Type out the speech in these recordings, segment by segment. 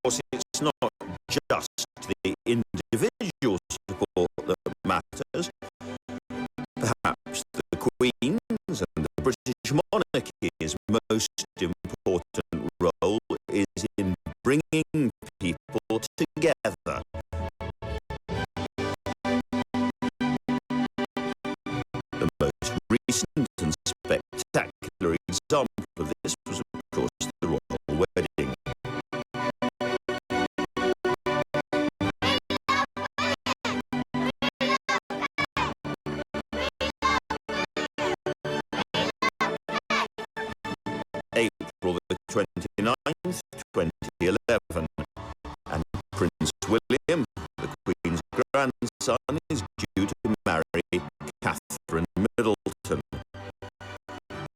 course, it's not just the individual support that matters. Perhaps the Queen's and the British monarchy's most important role is in bringing people together. The most recent and spectacular example of this was, of course, the royal wedding. April the 29th, 2011, and Prince William, the Queen's grandson, is due to marry Catherine Middleton.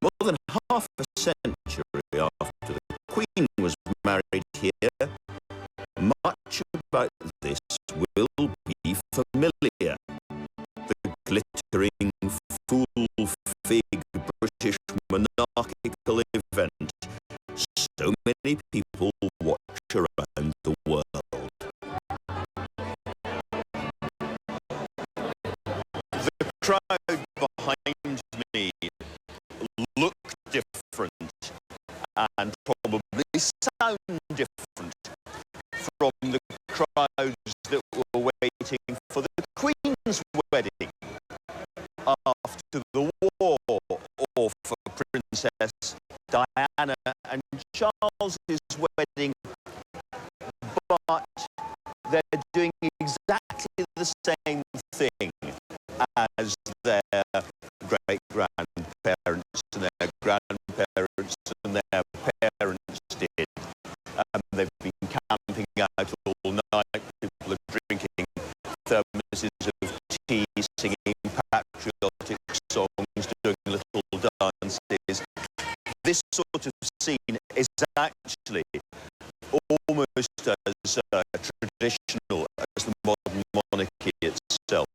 More than half a century after the Queen was married here, much about this will be familiar. The glittering, full-fig British monarchical event so many people watch around the world. The crowd behind me look different and probably sound different from the crowds that were waiting for the Queen's wedding after the war, or for Princess Diana and Charles's wedding, but they're doing exactly the same thing as their great-grandparents and their grandparents and their parents did. They've been camping out all night. People are drinking thermoses of tea, singing patriotic songs, doing little dances. This sort of scene is actually almost as traditional as the modern monarchy itself.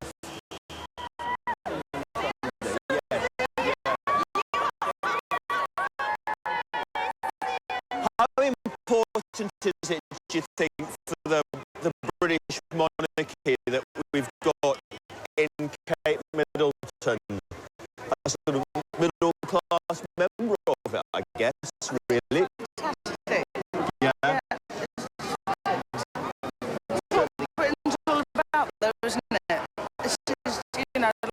How important is it, do you think, for the British monarchy that we've got in Kate Middleton, a sort of middle-class member of it, I guess, really? Fantastic. Yeah. What Britain's all about, though, isn't it? This is,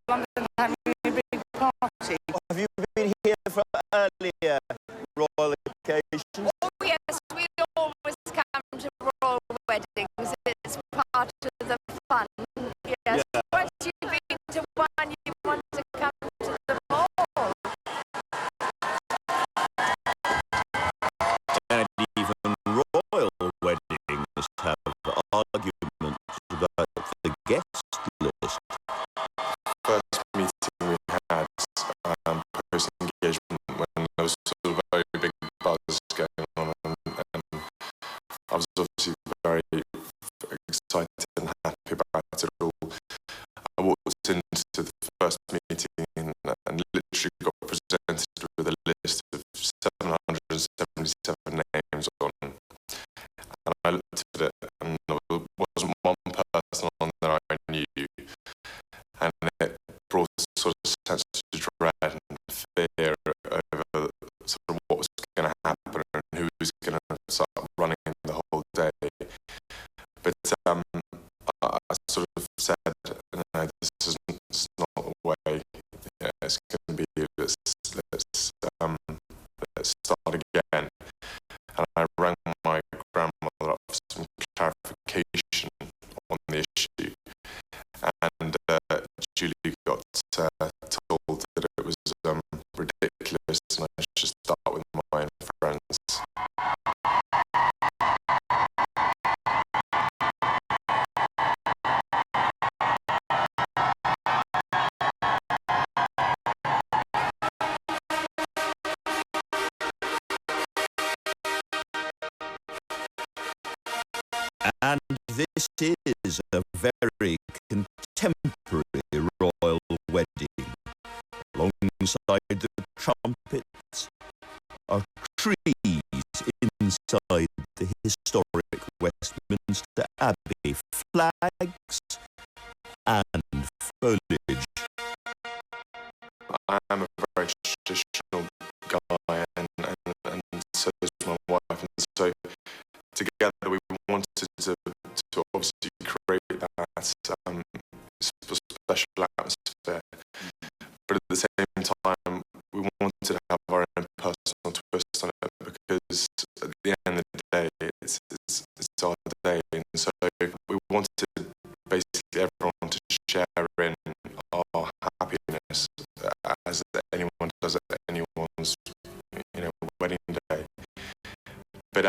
London having a big party. Have you been here for earlier royal occasions? Oh yes, we always come to royal weddings. It's part of the fun. Yes. Yeah. Once you've been to one, you want to come to them all. And even royal weddings have arguments about the guest list. First meeting we had post-engagement, when there was sort of a very big buzz going on, and I was obviously very excited and happy about it all. I walked into the first meeting and literally got presented with a list of 777 names on, and I looked at it and there wasn't one person on there I knew, and it brought sort of sense of dread and fear over sort of what was going to happen and who was going to start running the whole day. But I sort of said, no, this is not the way. Yeah, it's going to be, let's start again. And I rang my grandmother up for some clarification on the issue, and Julie got told that it was ridiculous and I should start with my friends. And this is a very contemporary royal wedding. Alongside the trumpets are trees inside the historic Westminster Abbey, flags and foliage. I am a very traditional guy, and so is my wife, and so together we wanted to obviously create that special atmosphere, but at the same time we wanted to have our own personal twist on it, because at the end of the day it's our day, and so we wanted basically everyone to share in our happiness as anyone does at anyone's wedding day. But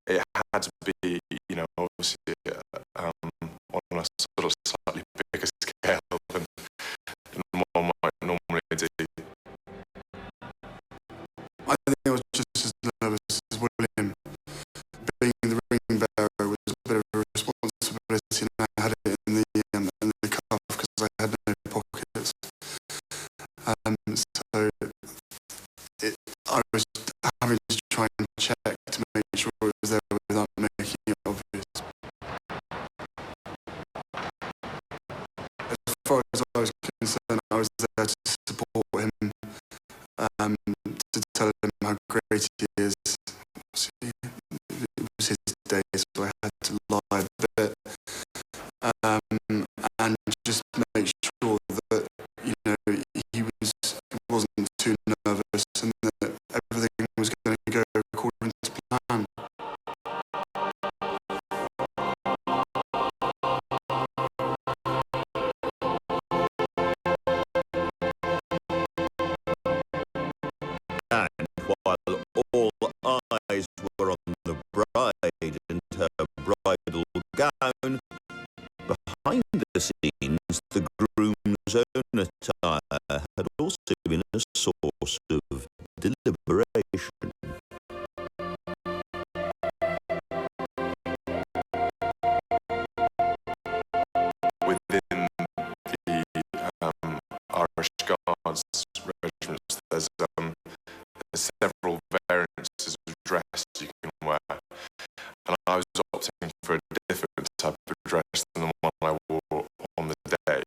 it had to be obviously on a sort of slightly bigger scale than one might normally do. I think I was just as nervous as William. Being the ring bearer was a bit of a responsibility, and I had it in the cuff because I had no pockets. So I was having to try and check to make sure it was there without making it obvious. As far as I was concerned, I was there to support him, to tell him how great he is. See, it was his day, so I had to lie a bit, and just make sure that he wasn't too nervous, and that everything was going to go according to plan. And while all eyes were on the bride and her bridal gown, behind the scenes the groom's own attire had also been a source of deliberation. Within the Irish Guards regiments, there's several variances of dress you can wear, and I was opting for a different type of dress than the one I wore on the day.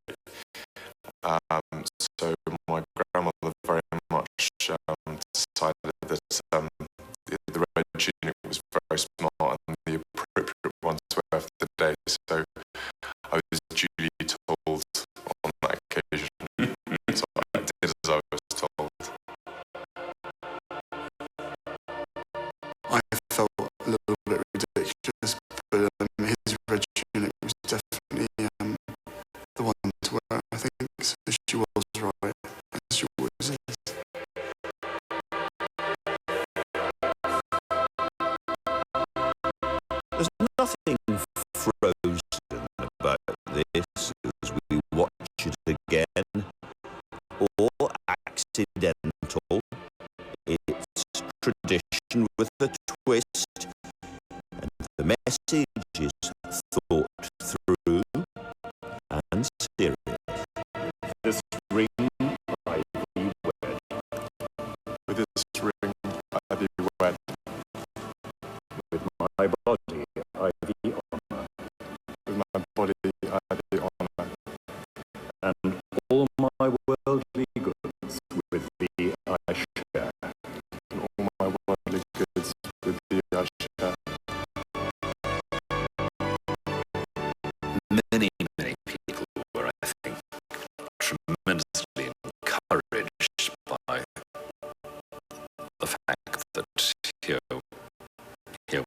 So my grandmother very much decided that the red tunic was very smart and the appropriate one to wear for the day. So I was duly told on that occasion. So I did as I was told. I felt a little bit ridiculous, but his red tunic was definitely the one to wear. I think so. She was right, as she always is. There's nothing frozen about this as we watch it again, or accidental. It's tradition with a twist, and the message is thought through and serious. This ring I thee wed. With this ring I thee wed, With my body I thee honour, with my body I thee honour, and all my worldly goods with thee I share. and all my worldly goods with thee I share. Many people were, I think, tremendously encouraged by the fact that here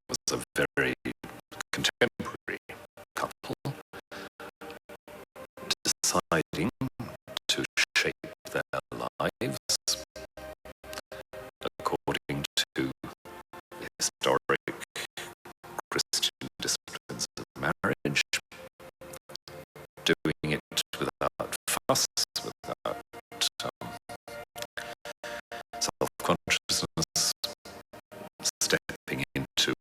was a very contemporary couple deciding to shape their lives according to historic Christian disciplines of marriage, doing it without fuss, without self-consciousness, stepping into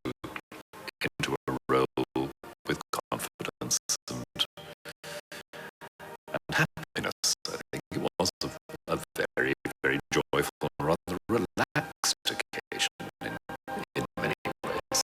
a role with confidence and happiness. I think it was a very, very joyful and rather relaxed occasion in many ways.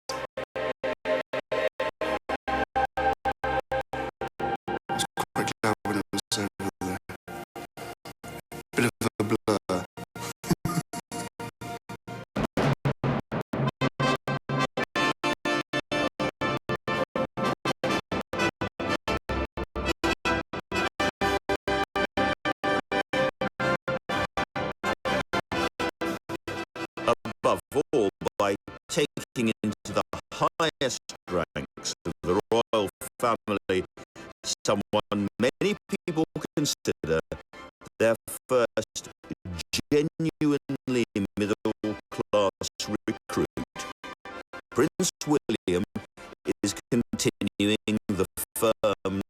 taking into the highest ranks of the royal family someone many people consider their first genuinely middle-class recruit. Prince William is continuing the firm's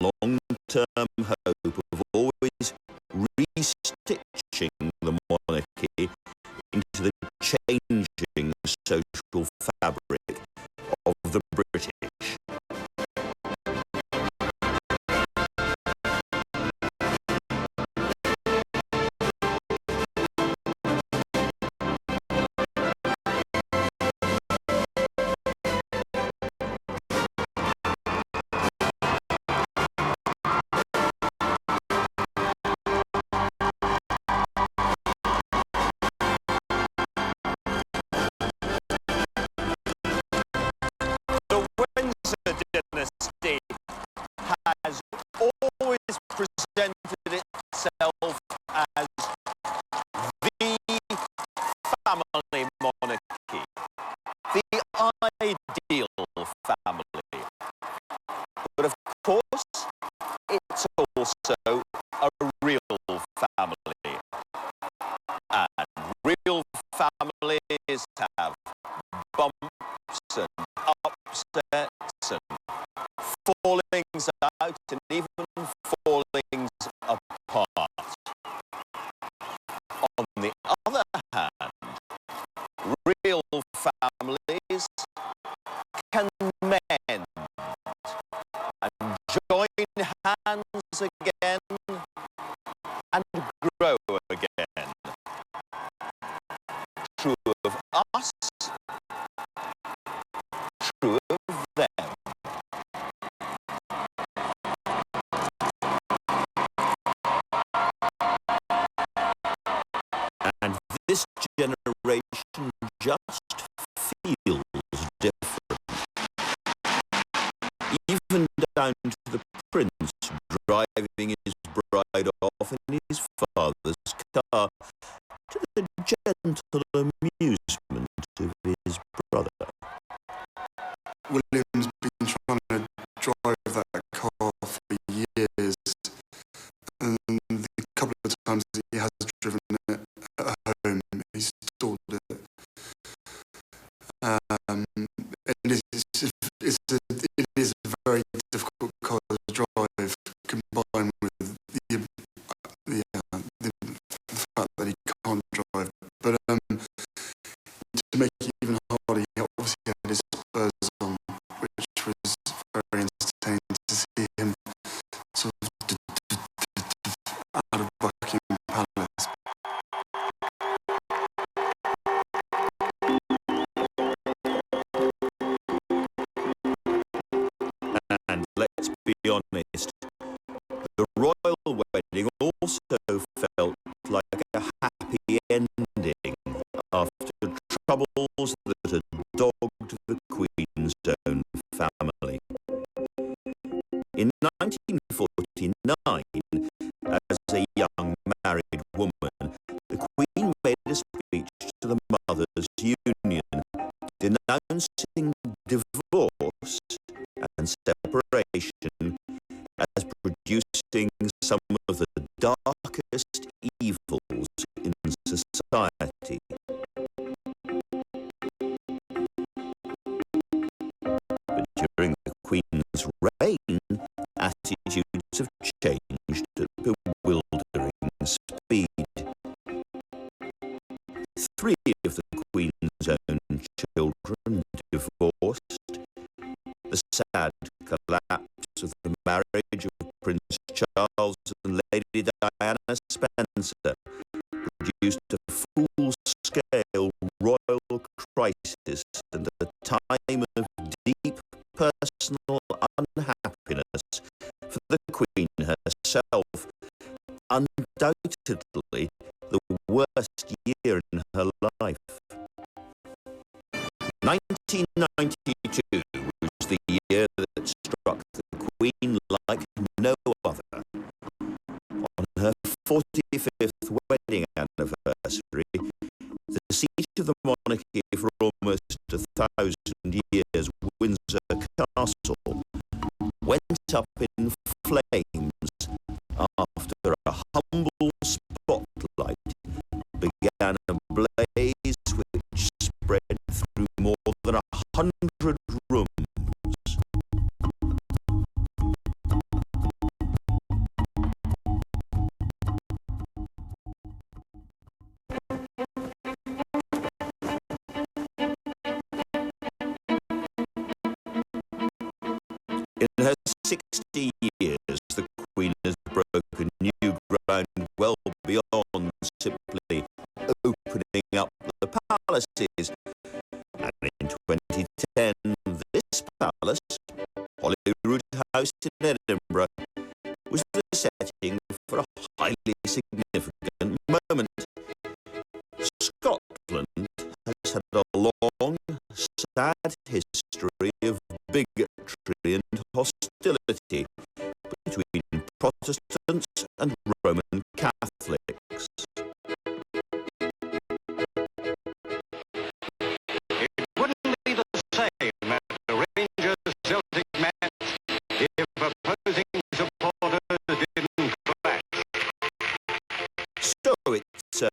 long-term hope of always restitching the monarchy into the changing social fabric of the British. The Windsor dynasty has always presented itself as the family monarchy, the ideal family. But of course, it's also a real family. And real families have bumps and upsets and fallings out and even fallings apart. On the other hand, real families can mend and join hands again and grow again. True of us, true of them. And this generation just feels different. Even down to the prince driving his bride off in his father's car, to the gentle amusement of his brother. William's been trying to drive that car for years, and the couple of times that he has driven it at home, he's stalled it. And it is a very difficult car to drive, combined with the fact that he can't drive. But to make it even harder, he obviously had his spurs on, which was very entertaining to see him sort of out of Buckingham Palace. And let's be honest, the royal wedding also felt like a happy ending after troubles that had dogged the Queen's own family. In 1949, as a young married woman, the Queen made a speech to the Mothers' Union, denouncing divorce and separation as producing some of the darkest evils in society. But during the Queen's reign, attitudes have changed at bewildering speed. 3 of the Queen's own children divorced. The sad collapse of the marriage of Prince Charles and Lady Diana Spencer produced a full-scale royal crisis and a time of deep personal unhappiness for the Queen herself. Undoubtedly the worst year in her life. 1992 was the year that struck the Queen like no other. On her 45th wedding anniversary, the seat of the monarchy for almost humble spotlight began a blaze which spread through more than 100 rooms. In her 60 years, the Queen has broken new ground well beyond simply opening up the palaces. And in 2010, this palace, Holyrood House in Edinburgh, was the setting for a highly significant moment. Scotland has had a long, sad history of bigotry and hostility between Protestants and Roman Catholics. It wouldn't be the same at the Rangers-Celtic match if opposing supporters didn't clash. So it's a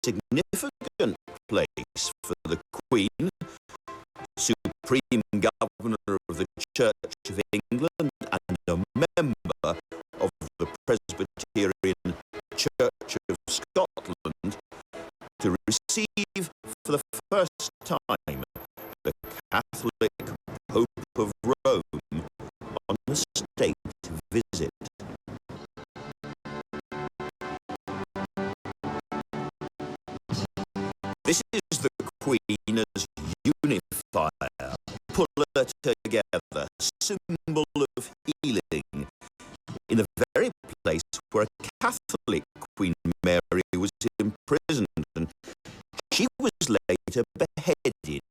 significant place for the Queen, Supreme Governor of the Church of England and a member of the Presbyterian Church of Scotland, to receive for the first time the Catholic Pope of Rome on a state visit. This is the Queen as unifier, puller together, symbol of healing, in the very place where a Catholic Queen Mary was imprisoned, and she was later beheaded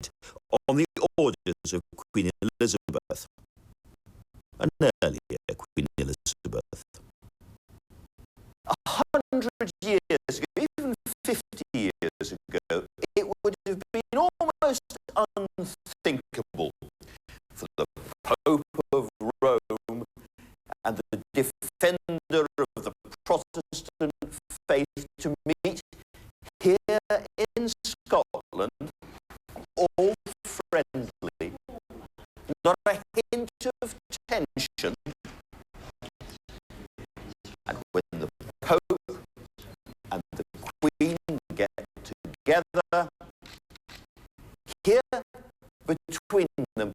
on the orders of Queen Elizabeth, an earlier Queen Elizabeth. 100 years ago, even 50 years ago, it would have been almost unthinkable for the Pope of Rome and the defender of the Protestant faith to meet here in Scotland, all friendly, not a hint of tension. And when the Pope and the Queen get together, here between them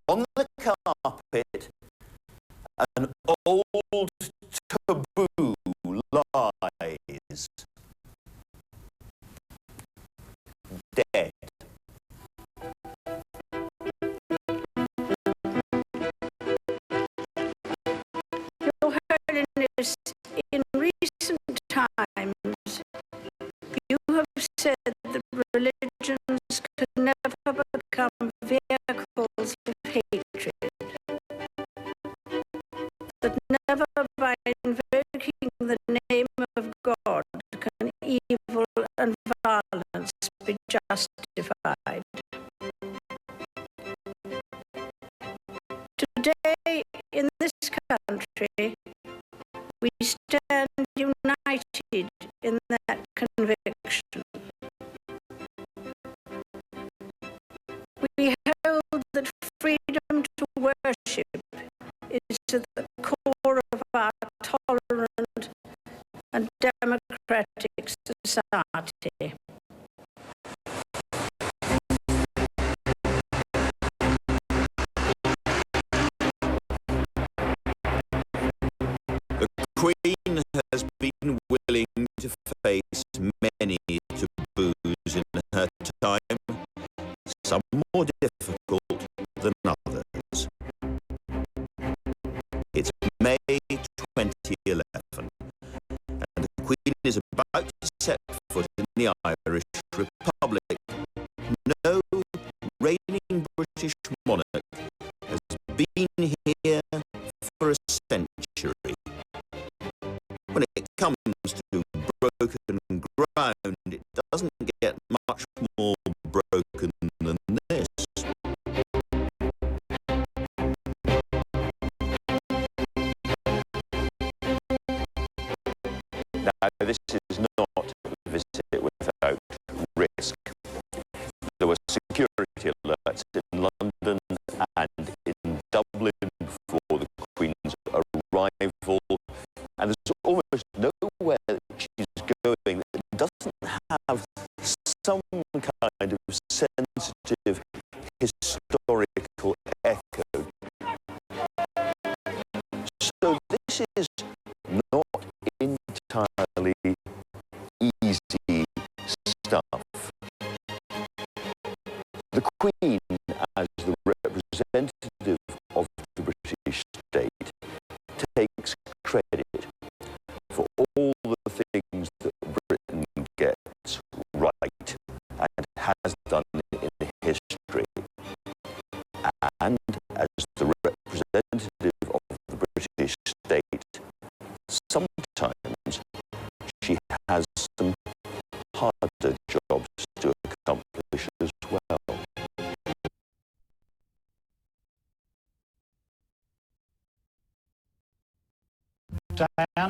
on the carpet, an old taboo lies. Dead. Your Holiness, in recent times, you have said that religions can never become vehicles of hatred, that never by invoking the name of God can evil and violence be justified. Today, in this country, we stand united in that conviction. We hold that freedom to worship is at the core of our tolerant and democratic society. The Queen has been willing to face many taboos in her time, some more difficult than others. It's May 2011, and the Queen is about to set foot in the Irish Republic. No reigning British monarch has been here for a century. When it comes to broken ground, it doesn't get much more broken than this. she's going that doesn't have some kind of sensitive historical echo. So this is not entirely easy stuff. The Queen, as the representative of the British state, takes credit for all the things that Britain gets right and has done in history. And as the representative of the British state, sometimes she has some harder jobs to accomplish as well. Diana